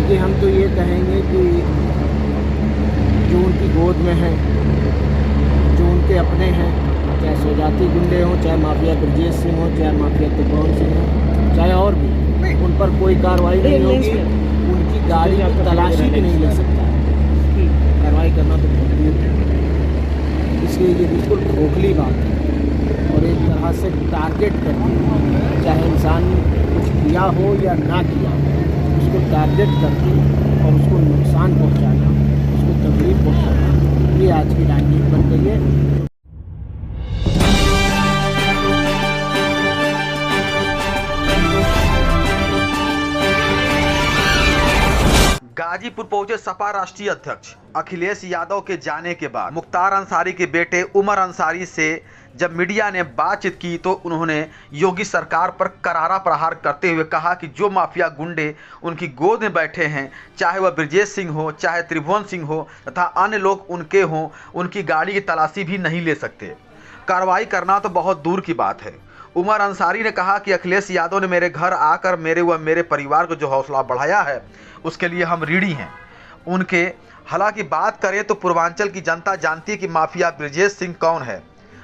देखिए, हम तो ये कहेंगे कि जो उनकी गोद में है, जो उनके अपने हैं, चाहे स्वजाति गुंडे हों, चाहे माफिया ब्रजेश सिंह हो, चाहे माफिया त्रिभुवन सिंह हो, चाहे और भी, उन पर कोई कार्रवाई नहीं होगी। उनकी गाड़ी की तलाशी भी नहीं ले सकता है। कार्रवाई करना तो बहुत दूर है। इसलिए ये बिल्कुल खोखली बात है और एक तरह से टारगेट करके, चाहे इंसान कुछ किया हो या ना किया हो, उसको टारगेट करके और उसको नुकसान पहुंचाना, उसको तकलीफ पहुंचाना, ये आज की राजनीति बन गई है। गाजीपुर पहुंचे सपा राष्ट्रीय अध्यक्ष अखिलेश यादव के जाने के बाद मुख्तार अंसारी के बेटे उमर अंसारी से जब मीडिया ने बातचीत की तो उन्होंने योगी सरकार पर करारा प्रहार करते हुए कहा कि जो माफिया गुंडे उनकी गोद में बैठे हैं, चाहे वह ब्रजेश सिंह हो, चाहे त्रिभुवन सिंह हो तथा अन्य लोग उनके हों, उनकी गाड़ी की तलाशी भी नहीं ले सकते। कार्रवाई करना तो बहुत दूर की बात है। उमर अंसारी ने कहा कि अखिलेश यादव ने मेरे घर आकर मेरे व मेरे परिवार को जो हौसला बढ़ाया है उसके लिए हम ऋणी हैं उनके। हालांकि बात करें तो पूर्वांचल की जनता जानती है कि माफिया ब्रजेश सिंह कौन है।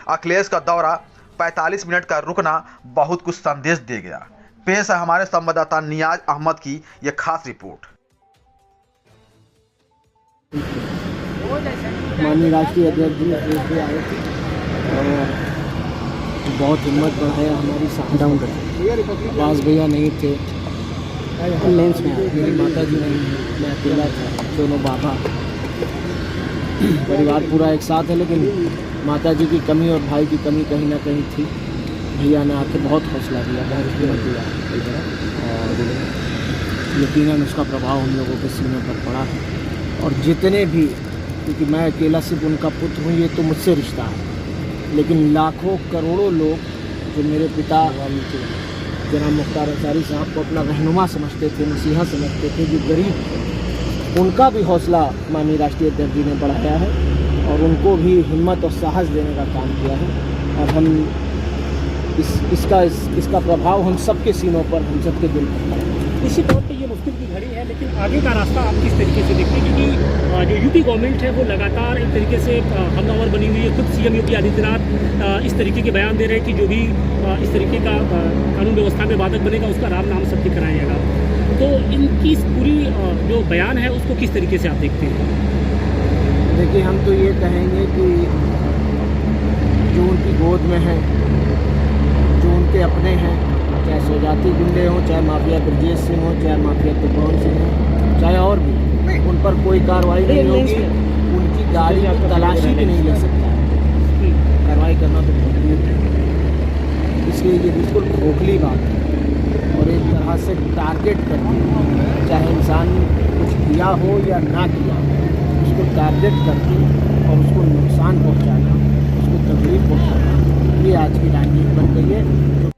अखिलेश का दौरा 45 मिनट का रुकना बहुत कुछ संदेश दे गया। पेश है हमारे संवाददाता नियाज अहमद की यह खास रिपोर्ट। माननीय राष्ट्रीय अध्यक्ष जी पे आए थे और बहुत हिम्मत बढ़ाया हमारी। डाउन कर आवास भैया नहीं थे, लेंस में मेरी माता जी नहीं है, मैं अकेला था, दोनों बाबा, परिवार पूरा एक साथ है। लेकिन माता जी की कमी और भाई की कमी कहीं ना कहीं थी। भैया ने आके बहुत हौसला दिया, बहुत हिम्मत दिया और यकीनन उसका प्रभाव हम लोगों के सीने पर पड़ा है। और जितने भी, क्योंकि मैं अकेला सिर्फ उनका पुत्र हूँ, ये तो मुझसे रिश्ता है, लेकिन लाखों करोड़ों लोग जो मेरे पिता जनाब मुख्तार अंसारी साहब को अपना रहनुमा समझते थे, मसीहा समझते थे, जो गरीब थे, उनका भी हौसला माननीय राष्ट्रीय अध्यक्ष जी ने बढ़ाया है और उनको भी हिम्मत और साहस देने का काम किया है। और हम इसका प्रभाव हम सबके सीनों पर, हम सबके दिल पर पड़ा है। इसी तौर पे ये मुश्किल की घड़ी है, लेकिन आगे का रास्ता आप किस तरीके से देखते हैं? क्योंकि जो यूपी गवर्नमेंट है वो लगातार एक तरीके से हमलावर बनी हुई है। खुद सीएम योगी आदित्यनाथ इस तरीके के बयान दे रहे हैं कि जो भी इस तरीके का कानून व्यवस्था में बाधक बनेगा उसका राम नाम सत्य कराएगा। तो इनकी पूरी जो बयान है उसको किस तरीके से आप देखते हैं? देखिए, हम तो ये कहेंगे कि जो उनकी गोद में है, जो उनके अपने हैं, चाहे स्वजाति गुंडे हों, चाहे माफिया ब्रजेश सिंह हो, चाहे माफिया त्रिभुवन सिंह हो, चाहे और भी, उन पर कोई कार्रवाई नहीं होगी। उनकी गाड़ी की तलाशी भी नहीं ले सकता है। कार्रवाई करना तो बहुत दूर है। इसलिए ये बिल्कुल खोखली बात है और एक तरह से टारगेट करके, चाहे इंसान कुछ किया हो या ना किया हो, उसको टारगेट करके और उसको नुकसान पहुंचाना, उसको तकलीफ पहुंचाना, ये आज की राजनीति बन गई है।